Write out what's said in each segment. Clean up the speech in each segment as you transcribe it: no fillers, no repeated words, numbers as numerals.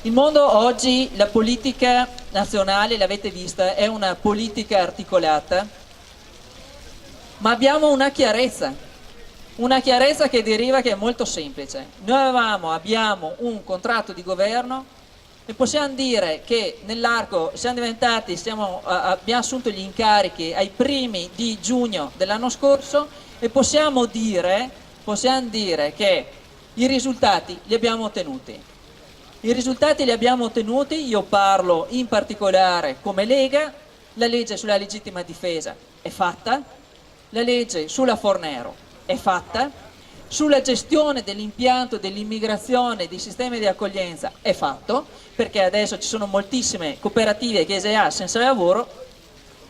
Il mondo oggi, la politica nazionale, l'avete vista, è una politica articolata, ma abbiamo una chiarezza che deriva che è molto semplice. Noi abbiamo un contratto di governo e possiamo dire che nell'arco abbiamo assunto gli incarichi ai primi di giugno dell'anno scorso e possiamo dire che i risultati li abbiamo ottenuti. I risultati li abbiamo ottenuti, io parlo in particolare come Lega, la legge sulla legittima difesa è fatta, la legge sulla Fornero è fatta, sulla gestione dell'impianto dell'immigrazione, dei sistemi di accoglienza è fatto, perché adesso ci sono moltissime cooperative e chiese A senza lavoro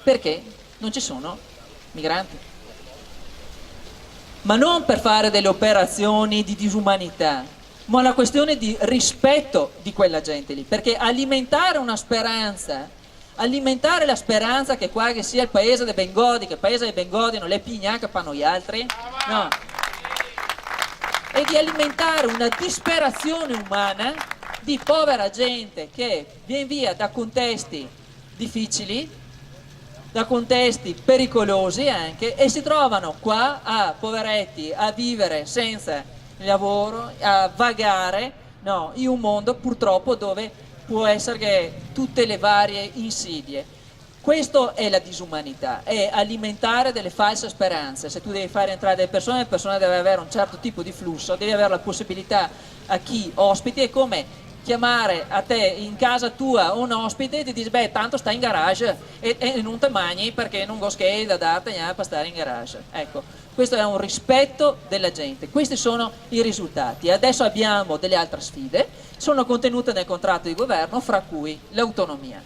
perché non ci sono migranti. Ma non per fare delle operazioni di disumanità, ma una questione di rispetto di quella gente lì, perché alimentare una speranza, alimentare la speranza che qua che sia il paese dei Bengodi, che il paese dei Bengodi non le pigna che fanno gli altri, no, e di alimentare una disperazione umana di povera gente che viene via da contesti difficili, da contesti pericolosi anche, e si trovano qua poveretti, a vivere senza lavoro, a vagare, no, in un mondo purtroppo dove può essere che tutte le varie insidie. Questo è la disumanità, è alimentare delle false speranze. Se tu devi fare entrare delle persone, le persone devono avere un certo tipo di flusso, devi avere la possibilità a chi ospiti, è come chiamare a te in casa tua un ospite e ti dice beh tanto sta in garage e non te mangi perché non goschei da darti per stare in garage. Ecco, questo è un rispetto della gente, questi sono i risultati. Adesso abbiamo delle altre sfide, sono contenute nel contratto di governo, fra cui l'autonomia.